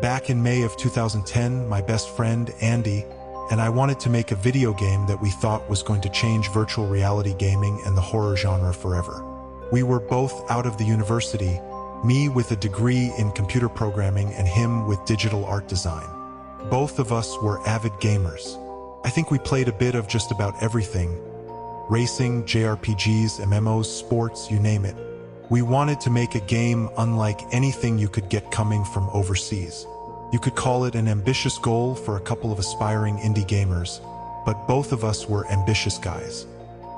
Back in May of 2010, my best friend, Andy, and I wanted to make a video game that we thought was going to change virtual reality gaming and the horror genre forever. We were both out of the university, me with a degree in computer programming and him with digital art design. Both of us were avid gamers. I think we played a bit of just about everything. Racing, JRPGs, MMOs, sports, you name it. We wanted to make a game unlike anything you could get coming from overseas. You could call it an ambitious goal for a couple of aspiring indie gamers, but both of us were ambitious guys.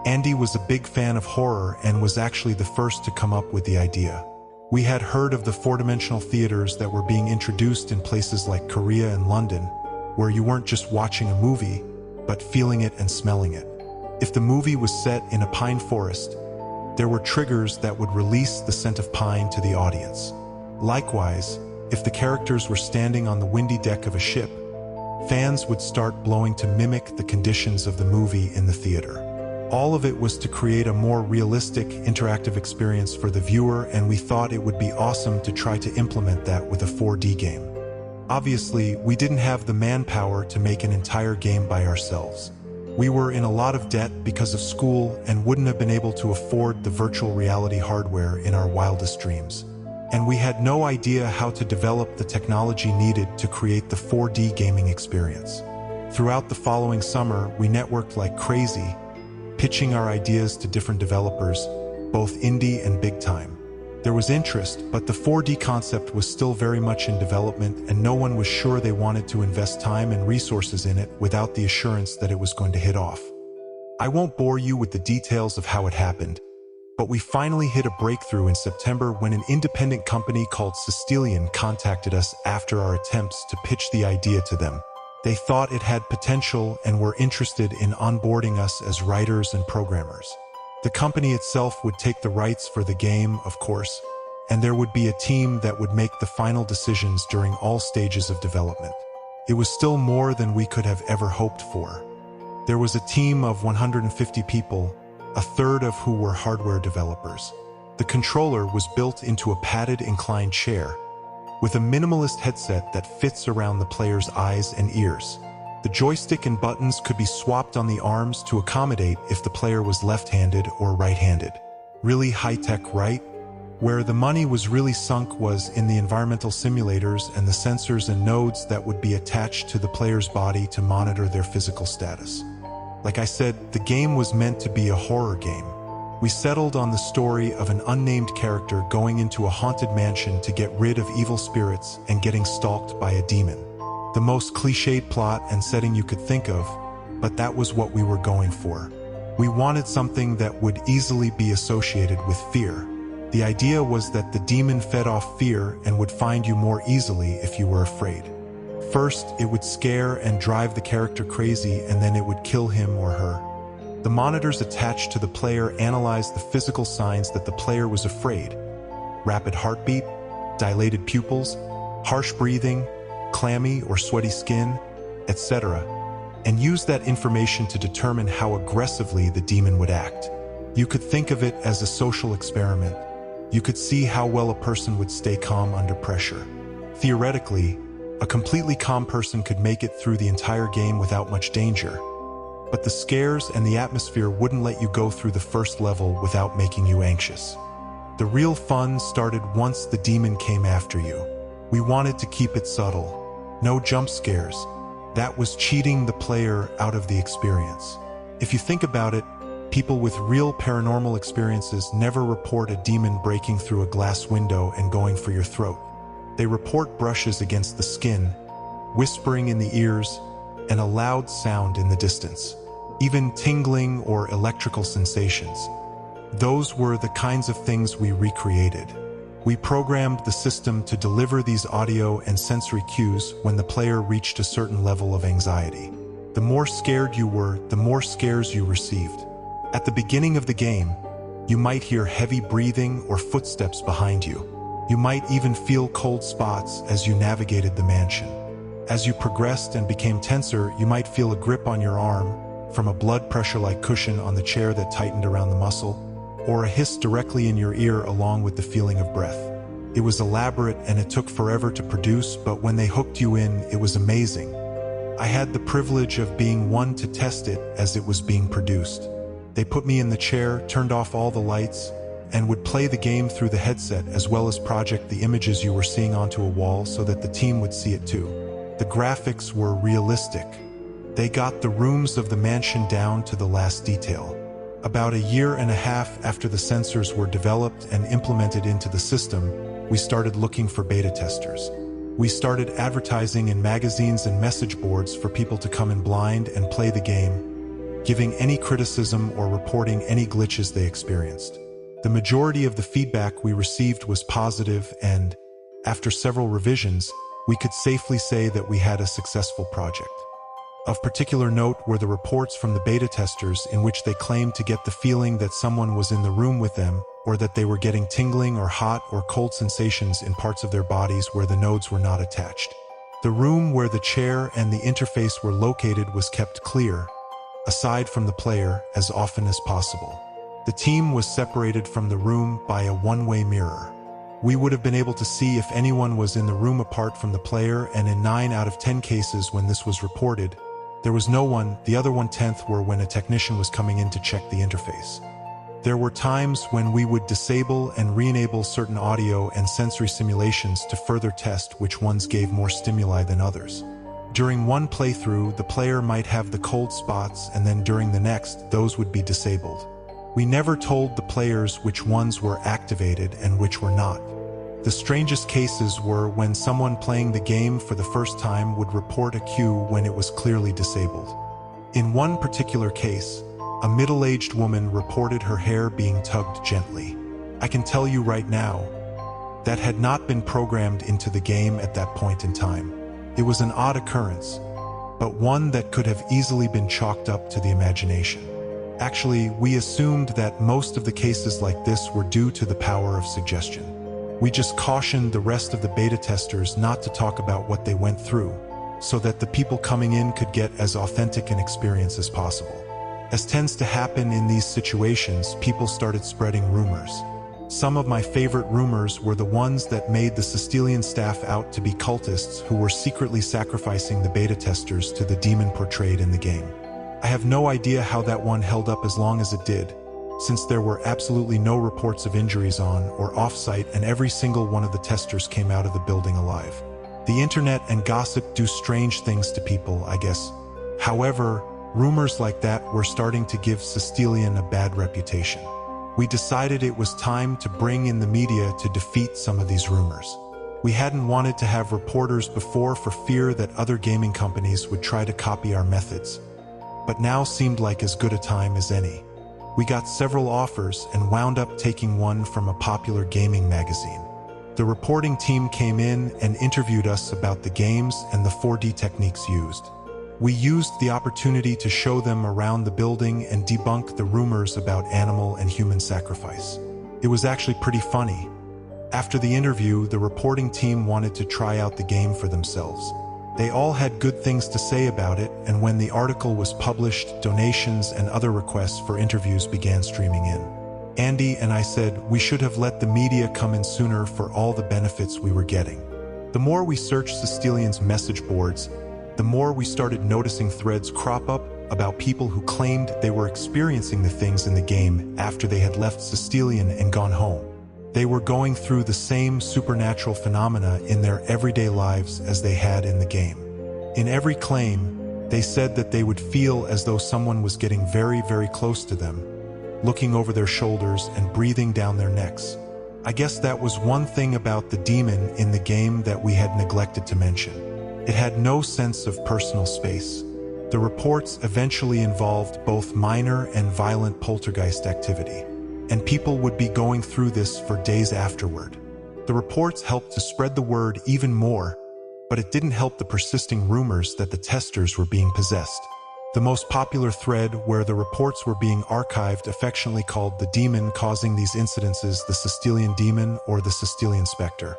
Andy was a big fan of horror and was actually the first to come up with the idea. We had heard of the four-dimensional theaters that were being introduced in places like Korea and London, where you weren't just watching a movie, but feeling it and smelling it. If the movie was set in a pine forest, there were triggers that would release the scent of pine to the audience. Likewise, if the characters were standing on the windy deck of a ship, fans would start blowing to mimic the conditions of the movie in the theater. All of it was to create a more realistic, interactive experience for the viewer, and we thought it would be awesome to try to implement that with a 4D game. Obviously, we didn't have the manpower to make an entire game by ourselves. We were in a lot of debt because of school and wouldn't have been able to afford the virtual reality hardware in our wildest dreams. And we had no idea how to develop the technology needed to create the 4D gaming experience. Throughout the following summer, we networked like crazy, pitching our ideas to different developers, both indie and big time. There was interest, but the 4D concept was still very much in development, and no one was sure they wanted to invest time and resources in it without the assurance that it was going to hit off. I won't bore you with the details of how it happened, but we finally hit a breakthrough in September when an independent company called Systelien contacted us after our attempts to pitch the idea to them. They thought it had potential and were interested in onboarding us as writers and programmers. The company itself would take the rights for the game, of course, and there would be a team that would make the final decisions during all stages of development. It was still more than we could have ever hoped for. There was a team of 150 people, a third of who were hardware developers. The controller was built into a padded inclined chair, with a minimalist headset that fits around the player's eyes and ears. The joystick and buttons could be swapped on the arms to accommodate if the player was left-handed or right-handed. Really high-tech, right? Where the money was really sunk was in the environmental simulators and the sensors and nodes that would be attached to the player's body to monitor their physical status. Like I said, the game was meant to be a horror game. We settled on the story of an unnamed character going into a haunted mansion to get rid of evil spirits and getting stalked by a demon. The most cliched plot and setting you could think of, but that was what we were going for. We wanted something that would easily be associated with fear. The idea was that the demon fed off fear and would find you more easily if you were afraid. First, it would scare and drive the character crazy, and then it would kill him or her. The monitors attached to the player analyzed the physical signs that the player was afraid: rapid heartbeat, dilated pupils, harsh breathing, clammy or sweaty skin, etc., and use that information to determine how aggressively the demon would act. You could think of it as a social experiment. You could see how well a person would stay calm under pressure. Theoretically, a completely calm person could make it through the entire game without much danger, but the scares and the atmosphere wouldn't let you go through the first level without making you anxious. The real fun started once the demon came after you. We wanted to keep it subtle. No jump scares. That was cheating the player out of the experience. If you think about it, people with real paranormal experiences never report a demon breaking through a glass window and going for your throat. They report brushes against the skin, whispering in the ears, and a loud sound in the distance. Even tingling or electrical sensations. Those were the kinds of things we recreated. We programmed the system to deliver these audio and sensory cues when the player reached a certain level of anxiety. The more scared you were, the more scares you received. At the beginning of the game, you might hear heavy breathing or footsteps behind you. You might even feel cold spots as you navigated the mansion. As you progressed and became tenser, you might feel a grip on your arm, from a blood pressure-like cushion on the chair that tightened around the muscle, or a hiss directly in your ear along with the feeling of breath. It was elaborate and it took forever to produce, but when they hooked you in, it was amazing. I had the privilege of being one to test it as it was being produced. They put me in the chair, turned off all the lights, and would play the game through the headset as well as project the images you were seeing onto a wall so that the team would see it too. The graphics were realistic. They got the rooms of the mansion down to the last detail. About a year and a half after the sensors were developed and implemented into the system, we started looking for beta testers. We started advertising in magazines and message boards for people to come in blind and play the game, giving any criticism or reporting any glitches they experienced. The majority of the feedback we received was positive, and after several revisions, we could safely say that we had a successful project. Of particular note were the reports from the beta testers in which they claimed to get the feeling that someone was in the room with them, or that they were getting tingling or hot or cold sensations in parts of their bodies where the nodes were not attached. The room where the chair and the interface were located was kept clear, aside from the player, as often as possible. The team was separated from the room by a one-way mirror. We would have been able to see if anyone was in the room apart from the player, and in 9 out of 10 cases when this was reported, there was no one. The other 1/10 were when a technician was coming in to check the interface. There were times when we would disable and re-enable certain audio and sensory simulations to further test which ones gave more stimuli than others. During one playthrough, the player might have the cold spots, and then during the next, those would be disabled. We never told the players which ones were activated and which were not. The strangest cases were when someone playing the game for the first time would report a cue when it was clearly disabled. In one particular case, a middle-aged woman reported her hair being tugged gently. I can tell you right now, that had not been programmed into the game at that point in time. It was an odd occurrence, but one that could have easily been chalked up to the imagination. Actually, we assumed that most of the cases like this were due to the power of suggestion. We just cautioned the rest of the beta testers not to talk about what they went through, so that the people coming in could get as authentic an experience as possible. As tends to happen in these situations, people started spreading rumors. Some of my favorite rumors were the ones that made the Systelien staff out to be cultists who were secretly sacrificing the beta testers to the demon portrayed in the game. I have no idea how that one held up as long as it did, since there were absolutely no reports of injuries on or off-site, and every single one of the testers came out of the building alive. The internet and gossip do strange things to people, I guess. However, rumors like that were starting to give Systelien a bad reputation. We decided it was time to bring in the media to defeat some of these rumors. We hadn't wanted to have reporters before for fear that other gaming companies would try to copy our methods, but now seemed like as good a time as any. We got several offers and wound up taking one from a popular gaming magazine. The reporting team came in and interviewed us about the games and the 4D techniques used. We used the opportunity to show them around the building and debunk the rumors about animal and human sacrifice. It was actually pretty funny. After the interview, the reporting team wanted to try out the game for themselves. They all had good things to say about it, and when the article was published, donations and other requests for interviews began streaming in. Andy and I said we should have let the media come in sooner for all the benefits we were getting. The more we searched Systelien's message boards, the more we started noticing threads crop up about people who claimed they were experiencing the things in the game after they had left Systelien and gone home. They were going through the same supernatural phenomena in their everyday lives as they had in the game. In every claim, they said that they would feel as though someone was getting very, very close to them, looking over their shoulders and breathing down their necks. I guess that was one thing about the demon in the game that we had neglected to mention. It had no sense of personal space. The reports eventually involved both minor and violent poltergeist activity, and people would be going through this for days afterward. The reports helped to spread the word even more, but it didn't help the persisting rumors that the testers were being possessed. The most popular thread where the reports were being archived, affectionately called the demon causing these incidences, the Systelien demon or the Systelien Specter.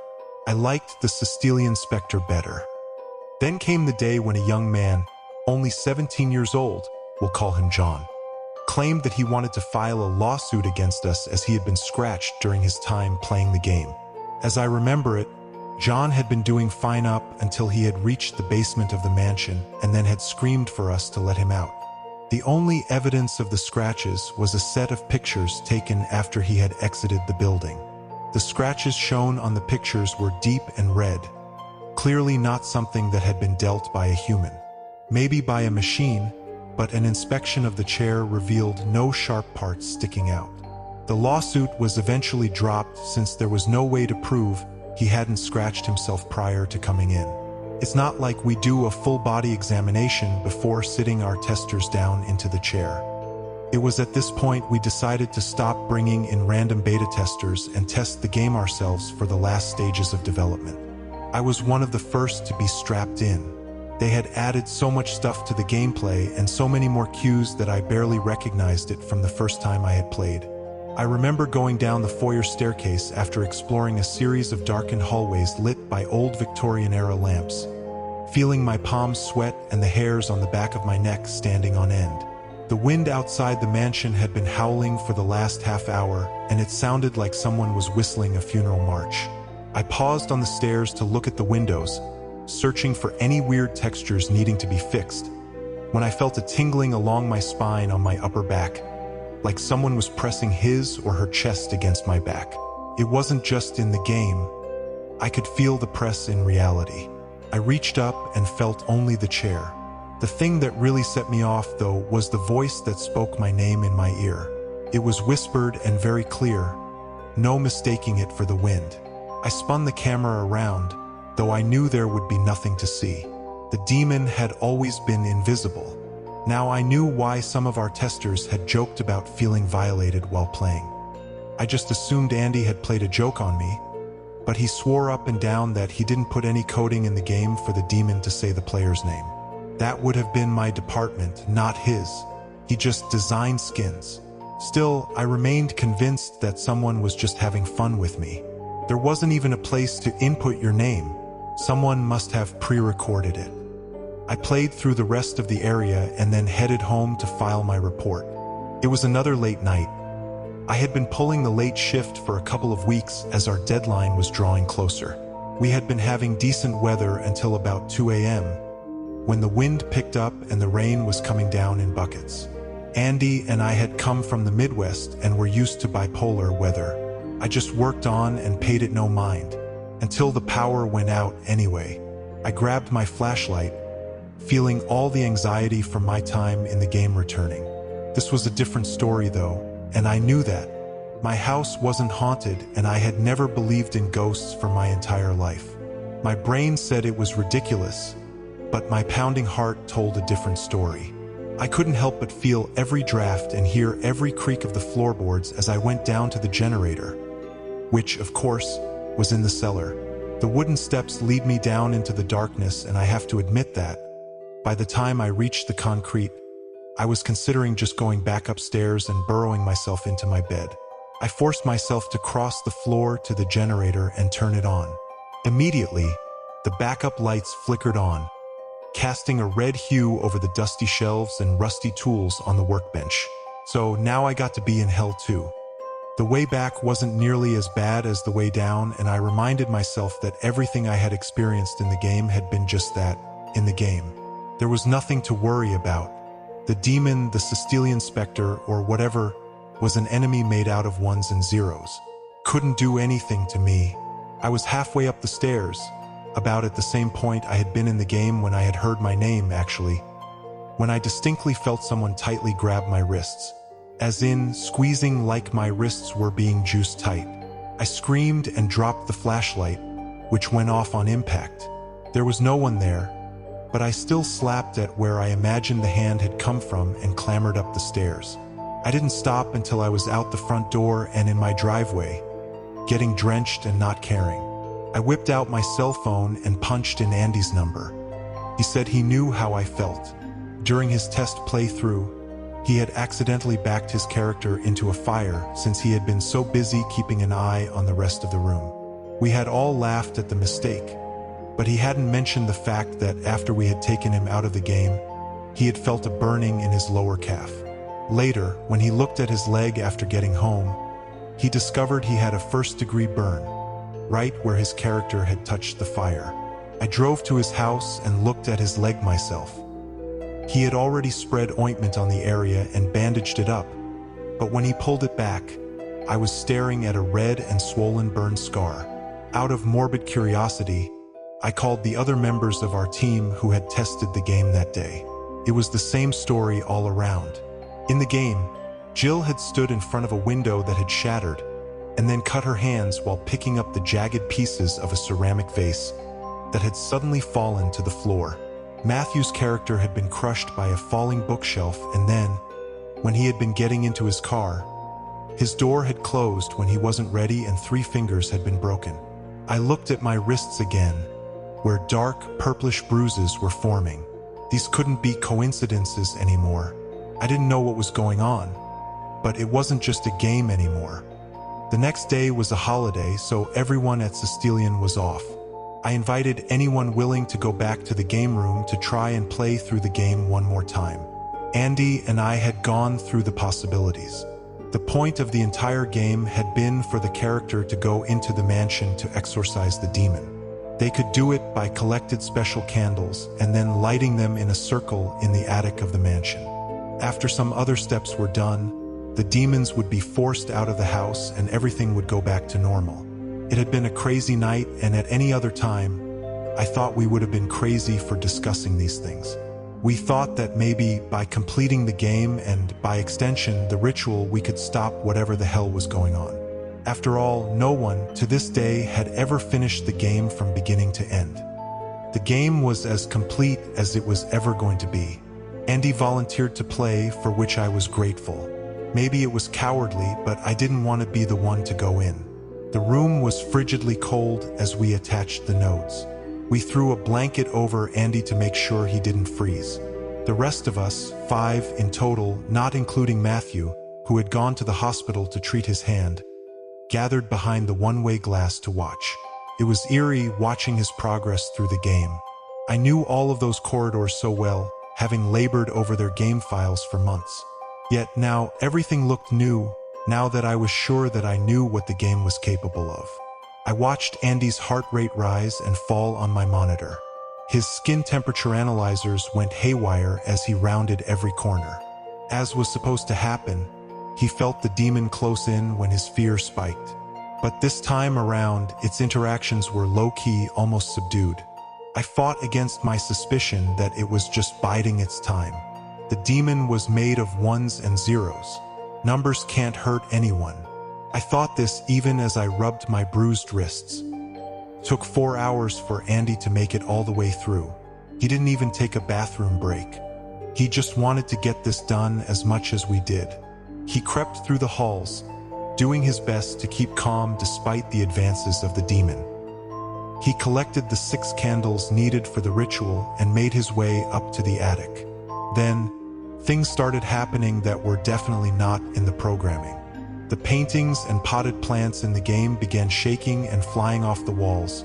I liked the Systelien Specter better. Then came the day when a young man, only 17 years old, we'll call him John, claimed that he wanted to file a lawsuit against us as he had been scratched during his time playing the game. As I remember it, John had been doing fine up until he had reached the basement of the mansion and then had screamed for us to let him out. The only evidence of the scratches was a set of pictures taken after he had exited the building. The scratches shown on the pictures were deep and red, clearly not something that had been dealt by a human. Maybe by a machine, but an inspection of the chair revealed no sharp parts sticking out. The lawsuit was eventually dropped since there was no way to prove he hadn't scratched himself prior to coming in. It's not like we do a full body examination before sitting our testers down into the chair. It was at this point we decided to stop bringing in random beta testers and test the game ourselves for the last stages of development. I was one of the first to be strapped in. They had added so much stuff to the gameplay and so many more cues that I barely recognized it from the first time I had played. I remember going down the foyer staircase after exploring a series of darkened hallways lit by old Victorian-era lamps, feeling my palms sweat and the hairs on the back of my neck standing on end. The wind outside the mansion had been howling for the last half hour, and it sounded like someone was whistling a funeral march. I paused on the stairs to look at the windows, searching for any weird textures needing to be fixed, when I felt a tingling along my spine on my upper back, like someone was pressing his or her chest against my back. It wasn't just in the game. I could feel the press in reality. I reached up and felt only the chair. The thing that really set me off, though, was the voice that spoke my name in my ear. It was whispered and very clear, no mistaking it for the wind. I spun the camera around, though I knew there would be nothing to see. The demon had always been invisible. Now I knew why some of our testers had joked about feeling violated while playing. I just assumed Andy had played a joke on me, but he swore up and down that he didn't put any coding in the game for the demon to say the player's name. That would have been my department, not his. He just designed skins. Still, I remained convinced that someone was just having fun with me. There wasn't even a place to input your name. Someone must have pre-recorded it. I played through the rest of the area and then headed home to file my report. It was another late night. I had been pulling the late shift for a couple of weeks as our deadline was drawing closer. We had been having decent weather until about 2 a.m., when the wind picked up and the rain was coming down in buckets. Andy and I had come from the Midwest and were used to bipolar weather. I just worked on and paid it no mind, until the power went out anyway. I grabbed my flashlight, feeling all the anxiety from my time in the game returning. This was a different story though, and I knew that. My house wasn't haunted and I had never believed in ghosts for my entire life. My brain said it was ridiculous, but my pounding heart told a different story. I couldn't help but feel every draft and hear every creak of the floorboards as I went down to the generator, which, of course, was in the cellar. The wooden steps lead me down into the darkness, and I have to admit that, by the time I reached the concrete, I was considering just going back upstairs and burrowing myself into my bed. I forced myself to cross the floor to the generator and turn it on. Immediately, the backup lights flickered on, casting a red hue over the dusty shelves and rusty tools on the workbench. So now I got to be in hell too. The way back wasn't nearly as bad as the way down, and I reminded myself that everything I had experienced in the game had been just that, in the game. There was nothing to worry about. The demon, the Systelien Specter, or whatever, was an enemy made out of ones and zeros. Couldn't do anything to me. I was halfway up the stairs, about at the same point I had been in the game when I had heard my name, actually, when I distinctly felt someone tightly grab my wrists, as in squeezing like my wrists were being juiced tight. I screamed and dropped the flashlight, which went off on impact. There was no one there, but I still slapped at where I imagined the hand had come from and clambered up the stairs. I didn't stop until I was out the front door and in my driveway, getting drenched and not caring. I whipped out my cell phone and punched in Andy's number. He said he knew how I felt. During his test playthrough, he had accidentally backed his character into a fire since he had been so busy keeping an eye on the rest of the room. We had all laughed at the mistake, but he hadn't mentioned the fact that after we had taken him out of the game, he had felt a burning in his lower calf. Later, when he looked at his leg after getting home, he discovered he had a first-degree burn. right where his character had touched the fire. I drove to his house and looked at his leg myself. He had already spread ointment on the area and bandaged it up, but when he pulled it back, I was staring at a red and swollen burn scar. Out of morbid curiosity, I called the other members of our team who had tested the game that day. It was the same story all around. In the game, Jill had stood in front of a window that had shattered, and then cut her hands while picking up the jagged pieces of a ceramic vase that had suddenly fallen to the floor. Matthew's character had been crushed by a falling bookshelf, and then, when he had been getting into his car, his door had closed when he wasn't ready and 3 fingers had been broken. I looked at my wrists again, where dark, purplish bruises were forming. These couldn't be coincidences anymore. I didn't know what was going on, but it wasn't just a game anymore. The next day was a holiday, so everyone at Systelien was off. I invited anyone willing to go back to the game room to try and play through the game one more time. Andy and I had gone through the possibilities. The point of the entire game had been for the character to go into the mansion to exorcise the demon. They could do it by collected special candles and then lighting them in a circle in the attic of the mansion. After some other steps were done, the demons would be forced out of the house and everything would go back to normal. It had been a crazy night, and at any other time, I thought we would have been crazy for discussing these things. We thought that maybe by completing the game and, by extension, the ritual, we could stop whatever the hell was going on. After all, no one, to this day, had ever finished the game from beginning to end. The game was as complete as it was ever going to be. Andy volunteered to play, for which I was grateful. Maybe it was cowardly, but I didn't want to be the one to go in. The room was frigidly cold as we attached the nodes. We threw a blanket over Andy to make sure he didn't freeze. The rest of us, 5 in total, not including Matthew, who had gone to the hospital to treat his hand, gathered behind the one-way glass to watch. It was eerie watching his progress through the game. I knew all of those corridors so well, having labored over their game files for months. Yet now everything looked new, now that I was sure that I knew what the game was capable of. I watched Andy's heart rate rise and fall on my monitor. His skin temperature analyzers went haywire as he rounded every corner. As was supposed to happen, he felt the demon close in when his fear spiked. But this time around, its interactions were low-key, almost subdued. I fought against my suspicion that it was just biding its time. The demon was made of ones and zeros. Numbers can't hurt anyone. I thought this even as I rubbed my bruised wrists. It took 4 hours for Andy to make it all the way through. He didn't even take a bathroom break. He just wanted to get this done as much as we did. He crept through the halls, doing his best to keep calm despite the advances of the demon. He collected the 6 candles needed for the ritual and made his way up to the attic. Then, things started happening that were definitely not in the programming. The paintings and potted plants in the game began shaking and flying off the walls,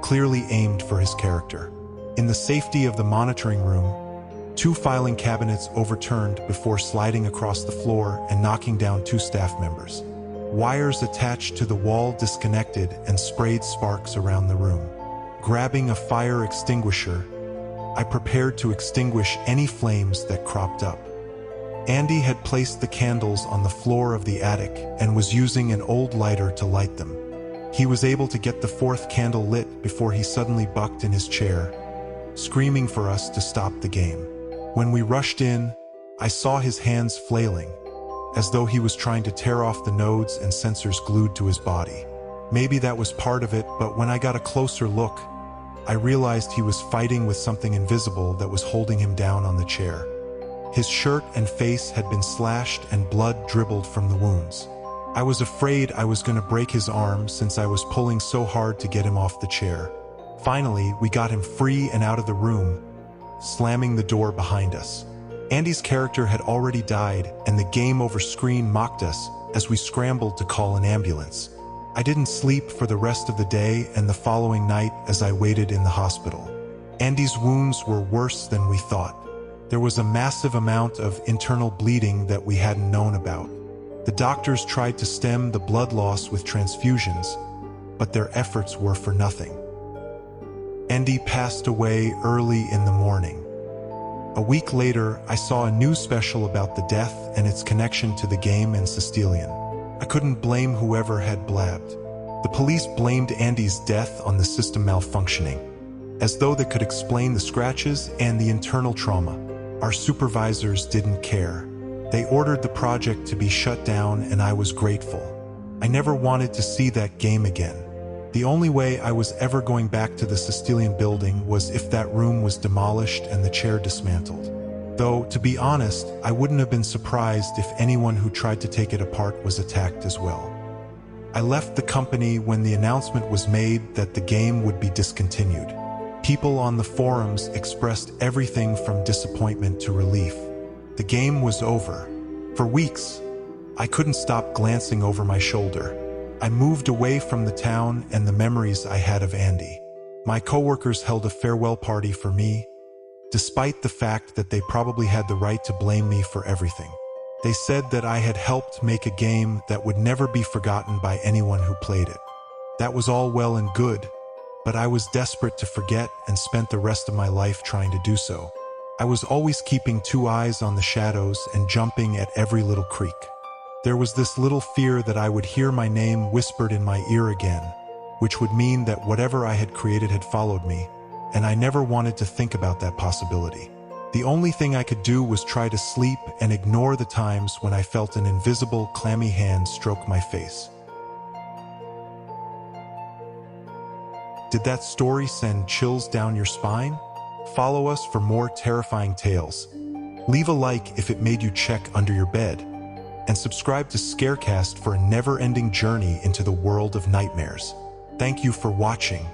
clearly aimed for his character. In the safety of the monitoring room, 2 filing cabinets overturned before sliding across the floor and knocking down 2 staff members. Wires attached to the wall disconnected and sprayed sparks around the room. Grabbing a fire extinguisher, I prepared to extinguish any flames that cropped up. Andy had placed the candles on the floor of the attic and was using an old lighter to light them. He was able to get the 4th candle lit before he suddenly bucked in his chair, screaming for us to stop the game. When we rushed in, I saw his hands flailing, as though he was trying to tear off the nodes and sensors glued to his body. Maybe that was part of it, but when I got a closer look, I realized he was fighting with something invisible that was holding him down on the chair. His shirt and face had been slashed and blood dribbled from the wounds. I was afraid I was going to break his arm since I was pulling so hard to get him off the chair. Finally, we got him free and out of the room, slamming the door behind us. Andy's character had already died, and the game over screen mocked us as we scrambled to call an ambulance. I didn't sleep for the rest of the day and the following night as I waited in the hospital. Andy's wounds were worse than we thought. There was a massive amount of internal bleeding that we hadn't known about. The doctors tried to stem the blood loss with transfusions, but their efforts were for nothing. Andy passed away early in the morning. A week later, I saw a news special about the death and its connection to the game and Systelien. I couldn't blame whoever had blabbed. The police blamed Andy's death on the system malfunctioning, as though they could explain the scratches and the internal trauma. Our supervisors didn't care. They ordered the project to be shut down, and I was grateful. I never wanted to see that game again. The only way I was ever going back to the Systelien building was if that room was demolished and the chair dismantled. Though, to be honest, I wouldn't have been surprised if anyone who tried to take it apart was attacked as well. I left the company when the announcement was made that the game would be discontinued. People on the forums expressed everything from disappointment to relief. The game was over. For weeks, I couldn't stop glancing over my shoulder. I moved away from the town and the memories I had of Andy. My coworkers held a farewell party for me, despite the fact that they probably had the right to blame me for everything. They said that I had helped make a game that would never be forgotten by anyone who played it. That was all well and good, but I was desperate to forget and spent the rest of my life trying to do so. I was always keeping two eyes on the shadows and jumping at every little creak. There was this little fear that I would hear my name whispered in my ear again, which would mean that whatever I had created had followed me, and I never wanted to think about that possibility. The only thing I could do was try to sleep and ignore the times when I felt an invisible, clammy hand stroke my face. Did that story send chills down your spine? Follow us for more terrifying tales. Leave a like if it made you check under your bed, and subscribe to Scarecast for a never-ending journey into the world of nightmares. Thank you for watching.